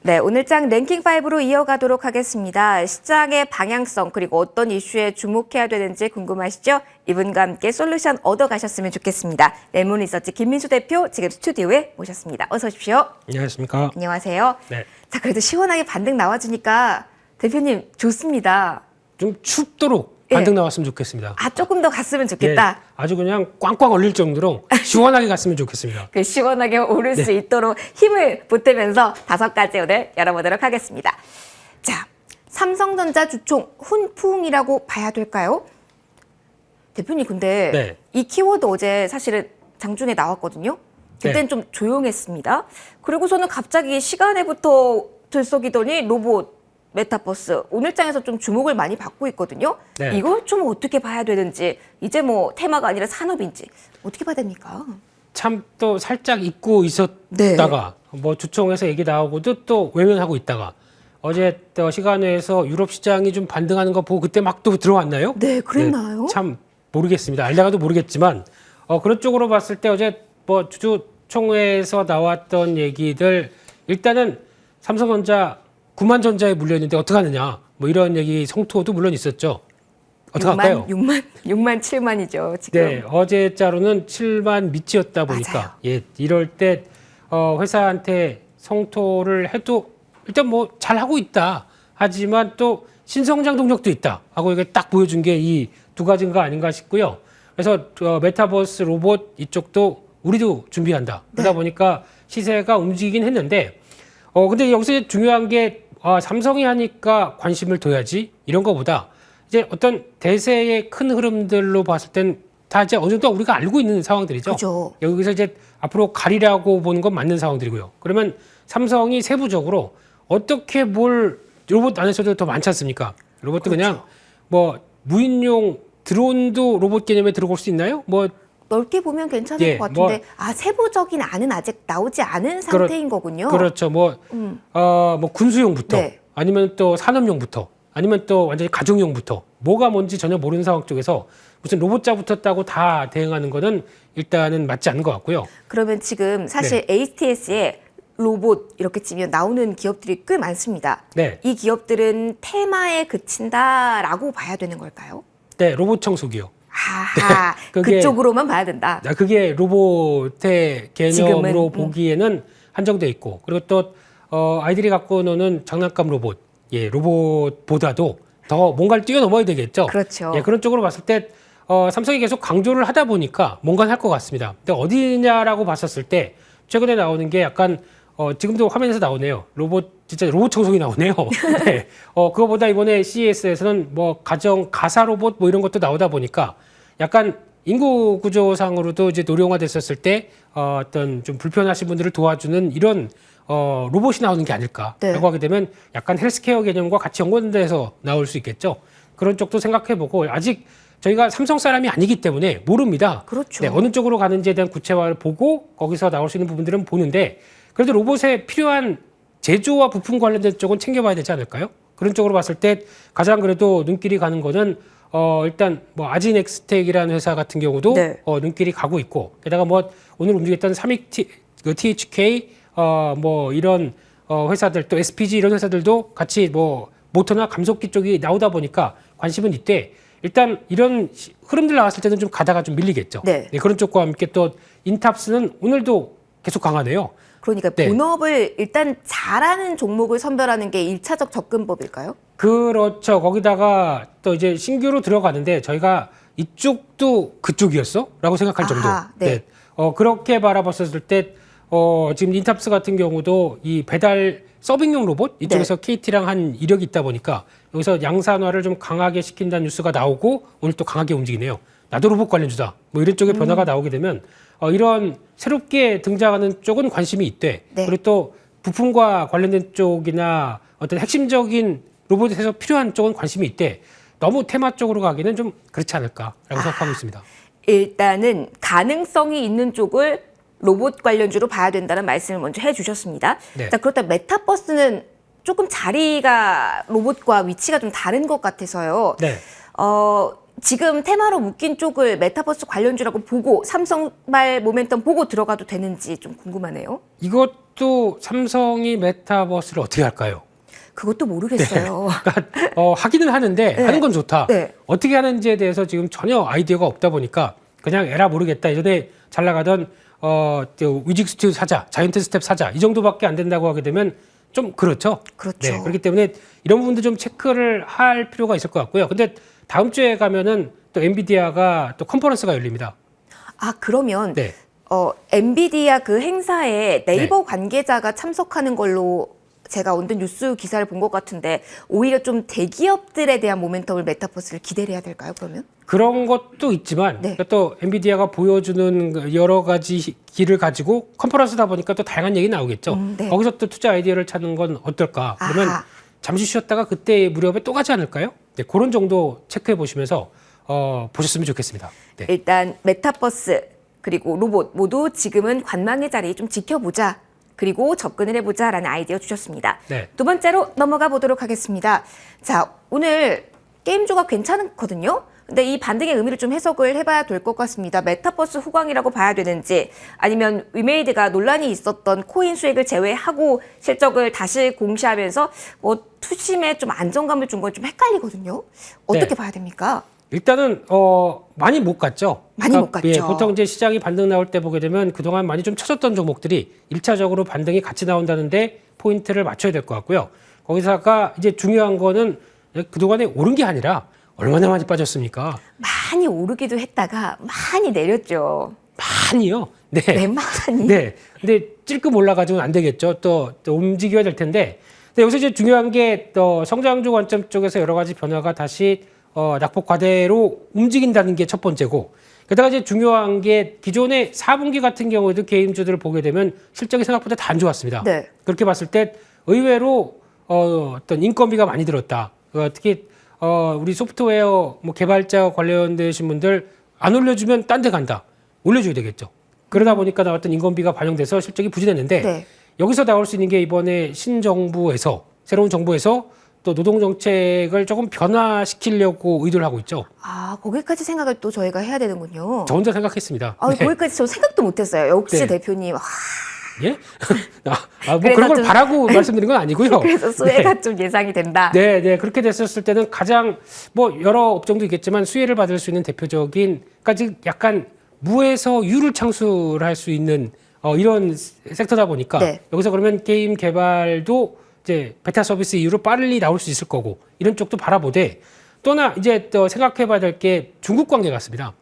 네, 오늘 장 랭킹5로 이어가도록 하겠습니다. 시장의 방향성 그리고 어떤 이슈에 주목해야 되는지 궁금하시죠? 이분과 함께 솔루션 얻어가셨으면 좋겠습니다. 레몬리서치 김민수 대표 지금 스튜디오에 모셨습니다. 어서 오십시오. 안녕하십니까. 안녕하세요. 네. 자, 그래도 시원하게 반등 나와주니까 대표님 좋습니다. 좀 춥도록 반등 나왔으면 좋겠습니다. 아, 조금 더 갔으면 좋겠다. 예, 아주 그냥 꽝꽝 얼릴 정도로 시원하게 갔으면 좋겠습니다. 그 시원하게 오를 수 있도록 힘을 보태면서 5가지 오늘 열어보도록 하겠습니다. 자, 삼성전자 주총 훈풍이라고 봐야 될까요? 대표님 근데 네. 이 키워드 어제 사실은 장중에 나왔거든요. 그때는 네. 좀 조용했습니다. 그리고서는 갑자기 시간에부터 들썩이더니 로봇, 메타버스 오늘 장에서 좀 주목을 많이 받고 있거든요. 네. 이걸 좀 어떻게 봐야 되는지, 이제 뭐 테마가 아니라 산업인지 어떻게 봐야 됩니까? 참 또 살짝 잊고 있었다가 뭐 주총에서 얘기 나오고도 또 외면하고 있다가 어제 또 시간에서 유럽 시장이 좀 반등하는 거 보고 그때 막 또 들어왔나요? 네, 그랬나요? 참 모르겠습니다. 알다가도 모르겠지만 그런 쪽으로 봤을 때 어제 뭐 주총회에서 나왔던 얘기들 일단은 삼성전자 9만 전자에 물려있는데 어떡하느냐 뭐 이런 얘기 성토도 물론 있었죠. 어떡할까요? 6만 7만이죠 지금. 네, 어제자로는 7만 밑이었다 보니까 맞아요. 예, 이럴 때 회사한테 성토를 해도 일단 뭐 잘하고 있다. 하지만 또 신성장 동력도 있다 하고 이게 딱 보여준 게 이 두 가지인가 아닌가 싶고요. 그래서 메타버스 로봇 이쪽도 우리도 준비한다. 그러다 보니까 시세가 움직이긴 했는데 근데 여기서 중요한 게 삼성이 하니까 관심을 둬야지 이런 거보다 이제 어떤 대세의 큰 흐름들로 봤을 땐 다 이제 어느 정도 우리가 알고 있는 상황들이죠. 그죠. 여기서 이제 앞으로 가리라고 보는 건 맞는 상황들이고요. 그러면 삼성이 세부적으로 어떻게 뭘 로봇 안에서도 더 많지 않습니까? 로봇도 그냥 뭐 무인용 드론도 로봇 개념에 들어올 수 있나요? 뭐 넓게 보면 괜찮을 것 같은데 세부적인 안은 아직 나오지 않은 상태인 거군요. 그렇죠. 뭐 군수용부터 네. 아니면 또 산업용부터 아니면 또 완전히 가정용부터 뭐가 뭔지 전혀 모르는 상황 쪽에서 무슨 로봇자 붙었다고 다 대응하는 거는 일단은 맞지 않는 것 같고요. 그러면 지금 사실 HTS에 로봇 이렇게 치면 나오는 기업들이 꽤 많습니다. 네. 이 기업들은 테마에 그친다라고 봐야 되는 걸까요? 네, 로봇 청소기요. 아하, 그게- 그쪽으로만 봐야 된다. 그게 로봇의 개념으로 지금은, 보기에는 한정돼 있고 그리고 또 아이들이 갖고 노는 장난감 로봇, 로봇보다도 더 뭔가를 뛰어넘어야 되겠죠. 그렇죠. 그런 쪽으로 봤을 때 삼성이 계속 강조를 하다 보니까 뭔가는 할 것 같습니다. 근데 어디냐라고 봤었을 때 최근에 나오는 게 약간 지금도 화면에서 나오네요. 진짜 로봇 청소기 나오네요. 네. 그거보다 이번에 CES에서는 뭐 가사 로봇 뭐 이런 것도 나오다 보니까 약간 인구 구조상으로도 이제 노령화됐었을 때 어떤 좀 불편하신 분들을 도와주는 이런 로봇이 나오는 게 아닐까라고 하게 되면 약간 헬스케어 개념과 같이 연관돼서 나올 수 있겠죠. 그런 쪽도 생각해보고 아직 저희가 삼성 사람이 아니기 때문에 모릅니다. 그렇죠. 네, 어느 쪽으로 가는지에 대한 구체화를 보고 거기서 나올 수 있는 부분들은 보는데 그래도 로봇에 필요한 제조와 부품 관련된 쪽은 챙겨봐야 되지 않을까요? 그런 쪽으로 봤을 때 가장 그래도 눈길이 가는 거는 일단 뭐 아진엑스텍이라는 회사 같은 경우도 눈길이 가고 있고 게다가 뭐 오늘 움직였던 THK 뭐 이런 회사들 또 SPG 이런 회사들도 같이 뭐 모터나 감속기 쪽이 나오다 보니까 관심은 있대. 일단 이런 흐름들 나왔을 때는 좀 가다가 좀 밀리겠죠. 네. 그런 쪽과 함께 또 인탑스는 오늘도 계속 강하네요. 그러니까 본업을 일단 잘하는 종목을 선별하는 게 1차적 접근법일까요? 그렇죠. 거기다가 또 이제 신규로 들어가는데 저희가 이쪽도 그쪽이었어? 라고 생각할 정도. 네. 그렇게 바라봤었을 때 지금 인탑스 같은 경우도 이 배달 서빙용 로봇 이쪽에서 KT랑 한 이력이 있다 보니까 여기서 양산화를 좀 강하게 시킨다는 뉴스가 나오고 오늘 또 강하게 움직이네요. 나도 로봇 관련주다. 뭐 이런 쪽의 변화가 나오게 되면 이런 새롭게 등장하는 쪽은 관심이 있대. 그리고 또 부품과 관련된 쪽이나 어떤 핵심적인 로봇에서 필요한 쪽은 관심이 있대. 너무 테마 쪽으로 가기는 좀 그렇지 않을까라고 생각하고 있습니다. 일단은 가능성이 있는 쪽을 로봇 관련주로 봐야 된다는 말씀을 먼저 해주셨습니다. 네. 자, 그렇다면 메타버스는 조금 자리가 로봇과 위치가 좀 다른 것 같아서요. 네. 지금 테마로 묶인 쪽을 메타버스 관련주라고 보고 삼성발 모멘텀 보고 들어가도 되는지 좀 궁금하네요. 이것도 삼성이 메타버스를 어떻게 할까요? 그것도 모르겠어요. 그러니까 하기는 하는데 네. 하는 건 좋다. 네. 어떻게 하는지에 대해서 지금 전혀 아이디어가 없다 보니까 그냥 에라 모르겠다. 예전에 잘 나가던 위직 스튜디오 사자, 자이언트 스텝 사자 이 정도밖에 안 된다고 하게 되면 좀 그렇죠. 그렇죠. 네, 그렇기 때문에 이런 부분도 좀 체크를 할 필요가 있을 것 같고요. 근데 다음 주에 가면은 또 엔비디아가 또 컨퍼런스가 열립니다. 아, 그러면 네. 엔비디아 그 행사에 네이버 관계자가 참석하는 걸로 제가 언뜻 뉴스 기사를 본 것 같은데 오히려 좀 대기업들에 대한 모멘텀을 메타버스를 기대를 해야 될까요, 그러면? 그런 것도 있지만 네. 또 엔비디아가 보여주는 여러 가지 길을 가지고 컨퍼런스다 보니까 또 다양한 얘기 나오겠죠. 네. 거기서 또 투자 아이디어를 찾는 건 어떨까? 그러면 아하. 잠시 쉬었다가 그때 무렵에 또 가지 않을까요? 네, 그런 정도 체크해 보시면서 보셨으면 좋겠습니다. 네. 일단 메타버스 그리고 로봇 모두 지금은 관망의 자리 좀 지켜보자. 그리고 접근을 해보자라는 아이디어 주셨습니다. 네. 두 번째로 넘어가 보도록 하겠습니다. 자, 오늘 게임주가 괜찮거든요. 근데 이 반등의 의미를 좀 해석을 해봐야 될 것 같습니다. 메타버스 후광이라고 봐야 되는지 아니면 위메이드가 논란이 있었던 코인 수익을 제외하고 실적을 다시 공시하면서 뭐 투심에 좀 안정감을 준 건 좀 헷갈리거든요. 어떻게 네. 봐야 됩니까? 일단은 많이 못 갔죠. 많이 못 갔죠. 예, 보통 이제 시장이 반등 나올 때 보게 되면 그동안 많이 좀 쳐졌던 종목들이 1차적으로 반등이 같이 나온다는데 포인트를 맞춰야 될 것 같고요. 거기다가 이제 중요한 거는 그동안에 오른 게 아니라 얼마나 많이 빠졌습니까? 많이 오르기도 했다가 많이 내렸죠. 많이요. 네. 네, 많이. 네. 근데 찔끔 올라가지고는 안 되겠죠. 또 움직여야 될 텐데. 근데 여기서 이제 중요한 게 또 성장주 관점 쪽에서 여러 가지 변화가 다시 낙폭 과대로 움직인다는 게 첫 번째고, 게다가 이제 중요한 게 기존의 4분기 같은 경우에도 게임주들을 보게 되면 실적이 생각보다 다 안 좋았습니다. 네. 그렇게 봤을 때 의외로 어떤 인건비가 많이 들었다. 특히 우리 소프트웨어 뭐 개발자 관련되신 분들 안 올려주면 딴 데 간다. 올려줘야 되겠죠. 그러다 보니까 나왔던 인건비가 반영돼서 실적이 부진했는데 네. 여기서 나올 수 있는 게 이번에 신정부에서 새로운 정부에서 또 노동정책을 조금 변화시키려고 의도를 하고 있죠. 아, 거기까지 생각을 또 저희가 해야 되는군요. 저 혼자 생각했습니다. 아, 네. 거기까지 저 생각도 못했어요. 역시 네. 대표님. 아, 예? 뭐 그래서 그런 걸 좀- 바라고 말씀드린 건 아니고요. 그래서 수혜가 좀 예상이 된다. 네, 네. 그렇게 됐었을 때는 가장 뭐 여러 업종도 있겠지만 수혜를 받을 수 있는 대표적인 까지 약간 무에서 유를 창출할 수 있는 이런 섹터다 보니까 네. 여기서 그러면 게임 개발도 이제 베타 서비스 이후로 빨리 나올 수 있을 거고 이런 쪽도 바라보되 또나 이제 또 생각해봐야 될 게 중국 관계 같습니다.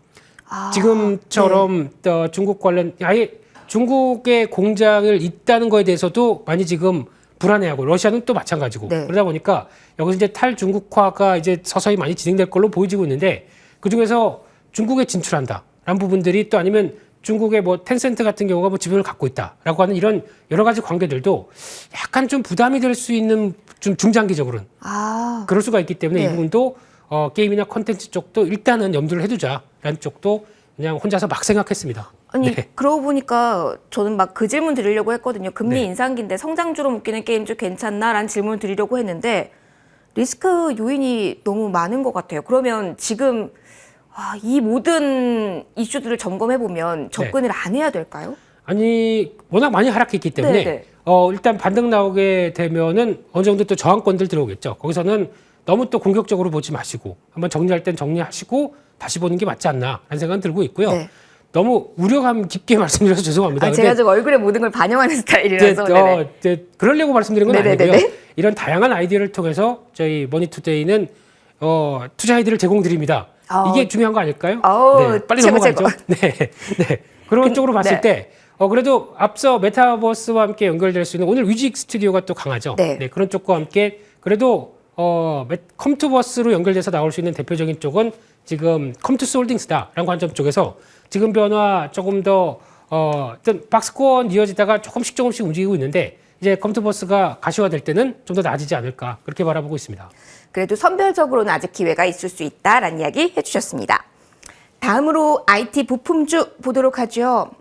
아, 지금처럼 또 중국 관련 아예 중국의 공장을 있다는 거에 대해서도 많이 지금 불안해하고 러시아는 또 마찬가지고 네. 그러다 보니까 여기서 이제 탈중국화가 이제 서서히 많이 진행될 걸로 보여지고 있는데 그 중에서 중국에 진출한다라는 부분들이 또 아니면 중국의 뭐 텐센트 같은 경우가 뭐 지분을 갖고 있다라고 하는 이런 여러 가지 관계들도 약간 좀 부담이 될 수 있는 좀 중장기적으로는 아, 그럴 수가 있기 때문에 이 네. 부분도 게임이나 컨텐츠 쪽도 일단은 염두를 해두자라는 쪽도 그냥 혼자서 막 생각했습니다. 아니 네. 그러고 보니까 저는 막 그 질문 드리려고 했거든요. 금리 네. 인상기인데 성장주로 묶이는 게임주 괜찮나라는 질문을 드리려고 했는데 리스크 요인이 너무 많은 것 같아요. 그러면 지금 이 모든 이슈들을 점검해 보면 접근을 안 해야 될까요? 아니 워낙 많이 하락했기 때문에 네네. 일단 반등 나오게 되면은 어느 정도 또 저항권들 들어오겠죠. 거기서는 너무 또 공격적으로 보지 마시고 한번 정리할 땐 정리하시고 다시 보는 게 맞지 않나라는 생각은 들고 있고요. 네. 너무 우려감 깊게 말씀드려서 죄송합니다. 제가 좀 얼굴에 모든 걸 반영하는 스타일이라서. 네네. 그러려고 말씀드린 건 네네네네. 아니고요. 이런 다양한 아이디어를 통해서 저희 머니투데이는 투자 아이디어를 제공드립니다. 이게 중요한 거 아닐까요? 네, 빨리 최고, 넘어가죠. 최고. 네, 네. 그런 쪽으로 봤을 네. 때 그래도 앞서 메타버스와 함께 연결될 수 있는 오늘 위직 스튜디오가 또 강하죠. 네. 그런 쪽과 함께 그래도 컴투버스로 연결돼서 나올 수 있는 대표적인 쪽은 지금 컴투스 홀딩스다라는 관점 쪽에서 지금 변화 조금 더 어떤 박스권 이어지다가 조금씩 움직이고 있는데 이제 컴투버스가 가시화될 때는 좀 더 나아지지 않을까 그렇게 바라보고 있습니다. 그래도 선별적으로는 아직 기회가 있을 수 있다라는 이야기 해주셨습니다. 다음으로 IT 부품주 보도록 하죠.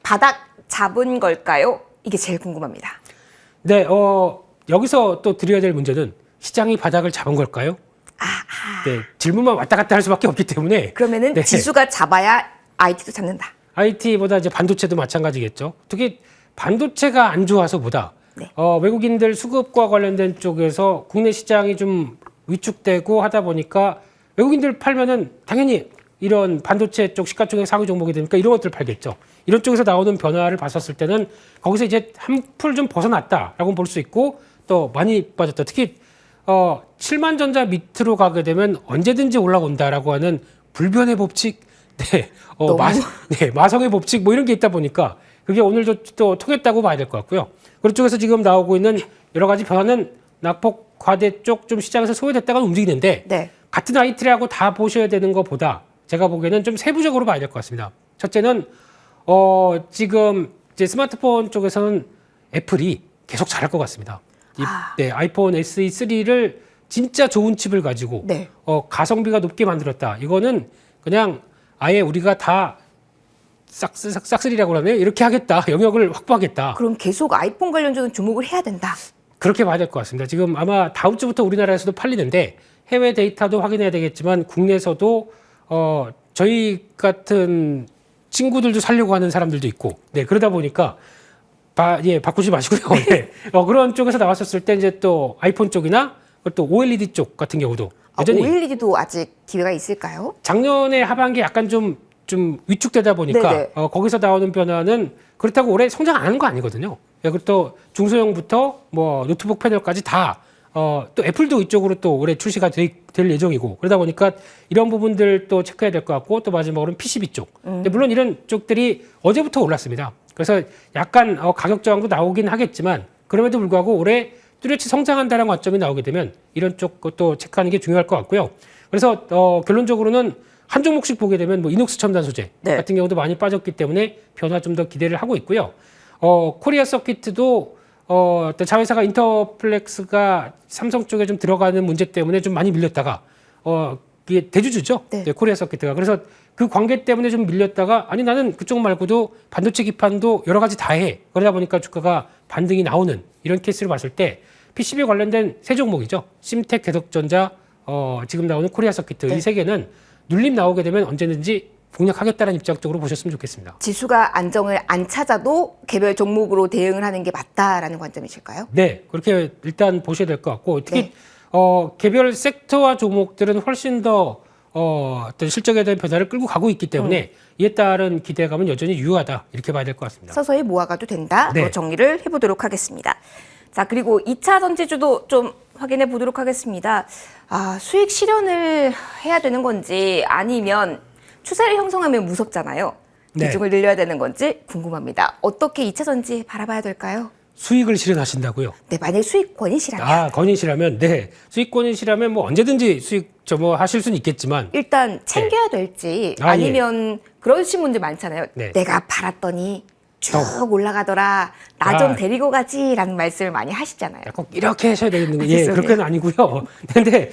바닥 잡은 걸까요? 이게 제일 궁금합니다. 네, 여기서 또 드려야 될 문제는 시장이 바닥을 잡은 걸까요? 네, 질문만 왔다 갔다 할 수밖에 없기 때문에 그러면은 네. 지수가 잡아야 IT도 잡는다. IT보다 이제 반도체도 마찬가지겠죠. 특히 반도체가 안 좋아서보다 네. 외국인들 수급과 관련된 쪽에서 국내 시장이 좀 위축되고 하다 보니까 외국인들 팔면은 당연히 이런 반도체 쪽 시가총액 상위 종목이 되니까 이런 것들을 팔겠죠. 이런 쪽에서 나오는 변화를 봤었을 때는 거기서 이제 한풀 좀 벗어났다라고 볼 수 있고 또 많이 빠졌다. 특히 7만 전자 밑으로 가게 되면 언제든지 올라온다라고 하는 불변의 법칙, 네, 마성의 법칙 뭐 이런 게 있다 보니까 그게 오늘도 또 통했다고 봐야 될 것 같고요. 그런 쪽에서 지금 나오고 있는 여러 가지 변화는 낙폭 과대 쪽 좀 시장에서 소외됐다가 움직이는데 네. 같은 IT라고 다 보셔야 되는 것보다 제가 보기에는 좀 세부적으로 봐야 될 것 같습니다. 첫째는 지금 이제 스마트폰 쪽에서는 애플이 계속 잘할 것 같습니다. 네, 아이폰 SE3를 진짜 좋은 칩을 가지고 네. 가성비가 높게 만들었다. 이거는 그냥 아예 우리가 다 싹쓸이라고 그러네요. 이렇게 하겠다. 영역을 확보하겠다. 그럼 계속 아이폰 관련주는 주목을 해야 된다. 그렇게 봐야 될 것 같습니다. 지금 아마 다음 주부터 우리나라에서도 팔리는데 해외 데이터도 확인해야 되겠지만 국내에서도 저희 같은 친구들도 살려고 하는 사람들도 있고, 네, 그러다 보니까 바꾸지 마시고요. 네. 그런 쪽에서 나왔었을 때 이제 또 아이폰 쪽이나 또 OLED 쪽 같은 경우도 여전히 OLED도 아직 기회가 있을까요? 작년에 하반기에 약간 좀 위축되다 보니까 네네. 거기서 나오는 변화는 그렇다고 올해 성장 안 하는 거 아니거든요. 그리고 또 중소형부터 뭐 노트북 패널까지 다 또 애플도 이쪽으로 또 올해 출시가 될 예정이고 그러다 보니까 이런 부분들 또 체크해야 될 것 같고 또 마지막으로는 PCB 쪽. 근데 물론 이런 쪽들이 어제부터 올랐습니다. 그래서 약간 가격 저항도 나오긴 하겠지만 그럼에도 불구하고 올해 뚜렷이 성장한다는 관점이 나오게 되면 이런 쪽 것도 체크하는 게 중요할 것 같고요. 그래서 결론적으로는 한 종목씩 보게 되면 뭐 이녹스 첨단 소재 네. 같은 경우도 많이 빠졌기 때문에 변화 좀 더 기대를 하고 있고요. 코리아 서킷도 자회사가 인터플렉스가 삼성 쪽에 좀 들어가는 문제 때문에 좀 많이 밀렸다가 이게 대주주죠. 네. 네, 코리아 서킷가. 그래서 그 관계 때문에 좀 밀렸다가 아니 나는 그쪽 말고도 반도체 기판도 여러 가지 다 해. 그러다 보니까 주가가 반등이 나오는 이런 케이스를 봤을 때 PCB 관련된 세 종목이죠. 심텍, 대덕전자, 지금 나오는 코리아 서킷 네. 이 세 개는 눌림 나오게 되면 언제든지 공략하겠다는 입장 쪽으로 보셨으면 좋겠습니다. 지수가 안정을 안 찾아도 개별 종목으로 대응을 하는 게 맞다라는 관점이실까요? 네, 그렇게 일단 보셔야 될 것 같고 특히 네. 개별 섹터와 종목들은 훨씬 더 어떤 실적에 대한 변화를 끌고 가고 있기 때문에 이에 따른 기대감은 여전히 유효하다 이렇게 봐야 될 것 같습니다. 서서히 모아가도 된다. 네. 정리를 해보도록 하겠습니다. 자, 그리고 2차 전지주도 좀 확인해 보도록 하겠습니다. 수익 실현을 해야 되는 건지 아니면 추세를 형성하면 무섭잖아요. 네. 비중을 늘려야 되는 건지 궁금합니다. 어떻게 2차 전지 바라봐야 될까요? 수익을 실현하신다고요? 네, 만약 수익권이시라면 권이시라면 네, 수익권이시라면 뭐 언제든지 수익 하실 수는 있겠지만 일단 챙겨야 될지 예. 아니면 그러신 분들 많잖아요. 네. 내가 팔았더니 쭉 올라가더라. 나 좀 데리고 가지라는 말씀을 많이 하시잖아요. 꼭 이렇게 하셔야 되는 게 알겠습니다. 그렇게는 아니고요. 근데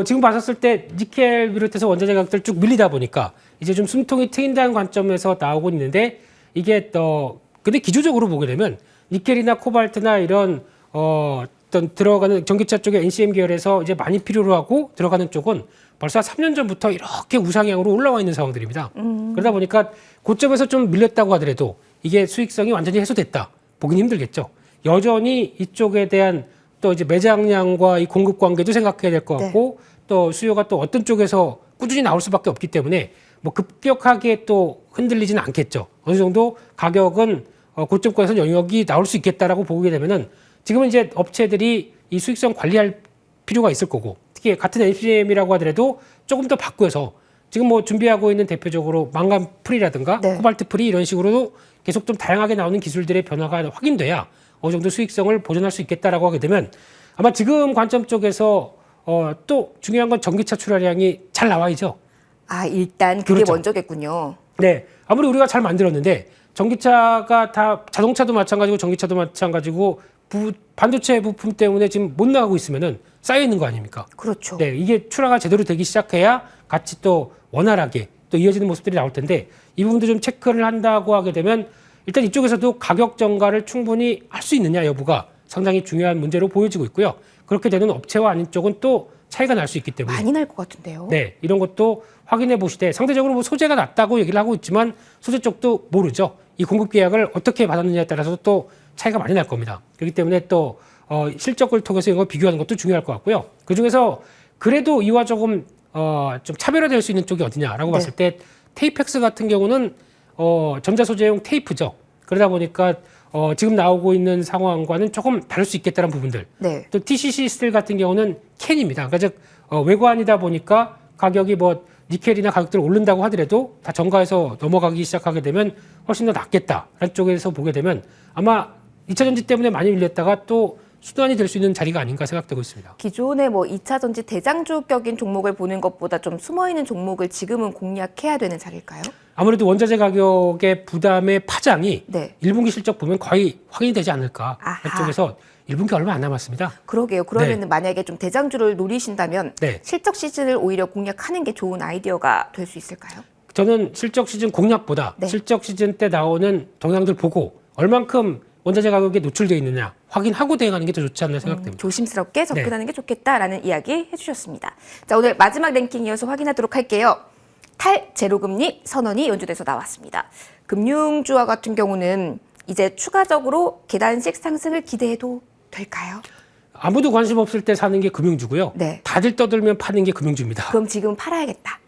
지금 봤었을 때 니켈 비롯해서 원자재 가격들 쭉 밀리다 보니까 이제 좀 숨통이 트인다는 관점에서 나오고 있는데 이게 근데 기초적으로 보게 되면 니켈이나 코발트나 이런 어떤 들어가는 전기차 쪽에 NCM 계열에서 이제 많이 필요로 하고 들어가는 쪽은 벌써 3년 전부터 이렇게 우상향으로 올라와 있는 상황들입니다. 그러다 보니까 고점에서 좀 밀렸다고 하더라도 이게 수익성이 완전히 해소됐다. 보긴 힘들겠죠. 여전히 이쪽에 대한 또 이제 매장량과 이 공급 관계도 생각해야 될 것 같고 또 수요가 또 어떤 쪽에서 꾸준히 나올 수밖에 없기 때문에 뭐 급격하게 또 흔들리지는 않겠죠. 어느 정도 가격은 고점권에서 영역이 나올 수 있겠다라고 보게 되면은 지금은 이제 업체들이 이 수익성 관리할 필요가 있을 거고 특히 같은 NCM이라고 하더라도 조금 더 바꾸어서 지금 뭐 준비하고 있는 대표적으로 망간 프리라든가 네. 코발트 프리 이런 식으로도 계속 좀 다양하게 나오는 기술들의 변화가 확인돼야 어느 정도 수익성을 보존할 수 있겠다라고 하게 되면 아마 지금 관점 쪽에서 또 중요한 건 전기차 출하량이 잘 나와야죠. 일단 그게 그렇죠. 먼저겠군요. 네, 아무리 우리가 잘 만들었는데 전기차가 다 자동차도 마찬가지고 전기차도 마찬가지고 반도체 부품 때문에 지금 못 나가고 있으면은 쌓여 있는 거 아닙니까? 그렇죠. 네, 이게 출하가 제대로 되기 시작해야 같이 또 원활하게 또 이어지는 모습들이 나올 텐데 이 부분도 좀 체크를 한다고 하게 되면 일단 이쪽에서도 가격 정가를 충분히 할 수 있느냐 여부가 상당히 중요한 문제로 보여지고 있고요. 그렇게 되는 업체와 아닌 쪽은 또 차이가 날 수 있기 때문에 많이 날 것 같은데요. 네, 이런 것도 확인해 보시되 상대적으로 뭐 소재가 낮다고 얘기를 하고 있지만 소재 쪽도 모르죠. 이 공급 계약을 어떻게 받았느냐에 따라서 또 차이가 많이 날 겁니다. 그렇기 때문에 또 실적을 통해서 이걸 비교하는 것도 중요할 것 같고요. 그 중에서 그래도 이와 조금 좀 차별화될 수 있는 쪽이 어디냐라고 네. 봤을 때 테이펙스 같은 경우는 전자소재용 테이프죠. 그러다 보니까 지금 나오고 있는 상황과는 조금 다를 수 있겠다는 부분들. 네. 또 TCC 스틸 같은 경우는 캔입니다. 그러니까 즉 외관이다 보니까 가격이 뭐 니켈이나 가격들이 오른다고 하더라도 다 정가에서 넘어가기 시작하게 되면 훨씬 더 낫겠다라는 쪽에서 보게 되면 아마 2차 전지 때문에 많이 밀렸다가 또 수단이 될 수 있는 자리가 아닌가 생각되고 있습니다. 기존의 뭐 2차 전지 대장주격인 종목을 보는 것보다 좀 숨어있는 종목을 지금은 공략해야 되는 자리일까요? 아무래도 원자재 가격의 부담의 파장이 네. 1분기 실적 보면 거의 확인이 되지 않을까. 아하. 그쪽에서 1분기 얼마 안 남았습니다. 그러게요. 그러면 네. 만약에 좀 대장주를 노리신다면 네. 실적 시즌을 오히려 공략하는 게 좋은 아이디어가 될 수 있을까요? 저는 실적 시즌 공략보다 네. 실적 시즌 때 나오는 동향들 보고 얼만큼 원자재 가격에 노출되어 있느냐 확인하고 대응하는 게 더 좋지 않나 생각됩니다. 조심스럽게 접근하는 게 좋겠다라는 이야기 해주셨습니다. 자, 오늘 마지막 랭킹 이어서 확인하도록 할게요. 탈제로금리 선언이 연주돼서 나왔습니다. 금융주와 같은 경우는 이제 추가적으로 계단식 상승을 기대해도 될까요? 아무도 관심 없을 때 사는 게 금융주고요. 네. 다들 떠들면 파는 게 금융주입니다. 그럼 지금 팔아야겠다.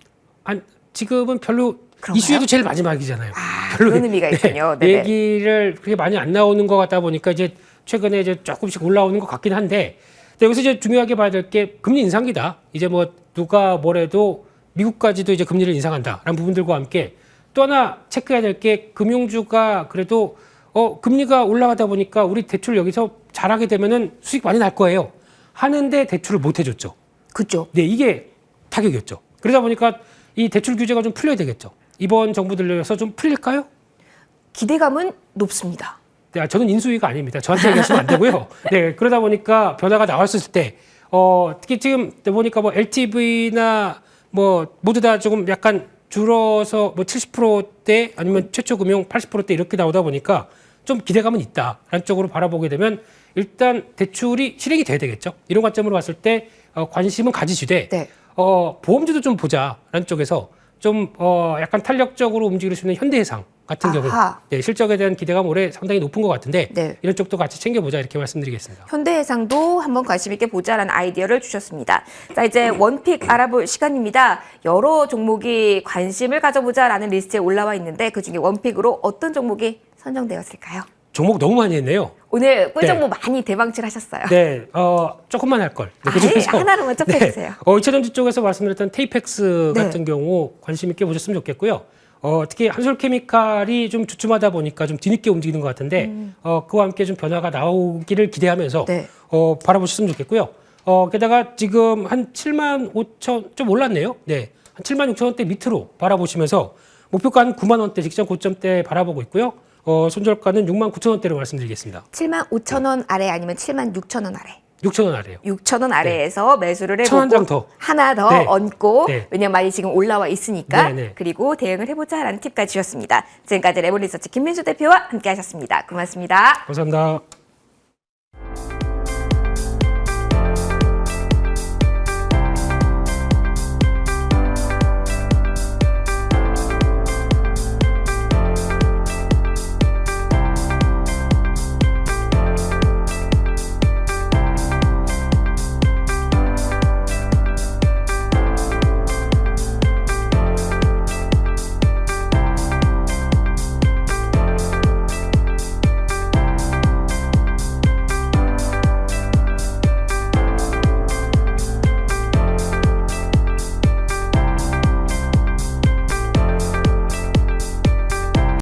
지금은 별로 그런가요? 이슈에도 제일 마지막이잖아요. 아, 별로 그런 의미가 있군요. 네네. 얘기를 그렇게 많이 안 나오는 것 같다 보니까 이제 최근에 이제 조금씩 올라오는 것 같긴 한데 근데 여기서 이제 중요하게 봐야 될 게 금리 인상기다. 이제 뭐 누가 뭐래도 미국까지도 이제 금리를 인상한다라는 부분들과 함께 또 하나 체크해야 될 게 금융주가 그래도 금리가 올라가다 보니까 우리 대출 여기서 잘하게 되면은 수익 많이 날 거예요. 하는데 대출을 못 해줬죠. 그죠. 네, 이게 타격이었죠. 그러다 보니까 이 대출 규제가 좀 풀려야 되겠죠. 이번 정부 들려서 좀 풀릴까요? 기대감은 높습니다. 네, 저는 인수위가 아닙니다. 저한테 얘기하시면 안 되고요. 네, 그러다 보니까 변화가 나왔을 때, 특히 지금 보니까 뭐 LTV나 뭐 모두 다 조금 약간 줄어서 뭐 70%대 아니면 최초 금융 80%대 이렇게 나오다 보니까 좀 기대감은 있다라는 쪽으로 바라보게 되면 일단 대출이 실행이 돼야 되겠죠. 이런 관점으로 봤을 때 관심은 가지시되 네. 보험주도 좀 보자라는 쪽에서 좀 약간 탄력적으로 움직일 수 있는 현대해상 같은 경우 아하. 네, 실적에 대한 기대감 올해 상당히 높은 것 같은데 네. 이런 쪽도 같이 챙겨보자 이렇게 말씀드리겠습니다. 현대해상도 한번 관심 있게 보자라는 아이디어를 주셨습니다. 자, 이제 원픽 알아볼 시간입니다. 여러 종목이 관심을 가져보자라는 리스트에 올라와 있는데 그중에 원픽으로 어떤 종목이 선정되었을까요? 종목 너무 많이 했네요. 오늘 꿀종목 많이 대방출 하셨어요. 네, 조금만 할 걸. 네, 그중에서 하나로만 좁혀주세요. 2차 전지 쪽에서 말씀드렸던 테이펙스 네. 같은 경우 관심 있게 보셨으면 좋겠고요. 특히 한솔케미칼이 좀 주춤하다 보니까 좀 뒤늦게 움직이는 것 같은데 그와 함께 좀 변화가 나오기를 기대하면서 네. 바라보셨으면 좋겠고요. 게다가 지금 한 7만 5천 좀 올랐네요. 네, 한 7만 6천 원대 밑으로 바라보시면서 목표가 한 9만 원대 직전 고점대 바라보고 있고요. 손절가는 6만 9천 원대로 말씀드리겠습니다. 7만 5천 원 아래 아니면 7만 6천 원 아래? 6천 원 아래요. 6천 원 아래에서 매수를 해보고 1,000원 장 더. 하나 더 네. 얹고 네. 왜냐면 많이 지금 올라와 있으니까 네, 네. 그리고 대응을 해보자라는 팁까지 주셨습니다. 지금까지 레몬리서치 김민수 대표와 함께하셨습니다. 고맙습니다. 감사합니다.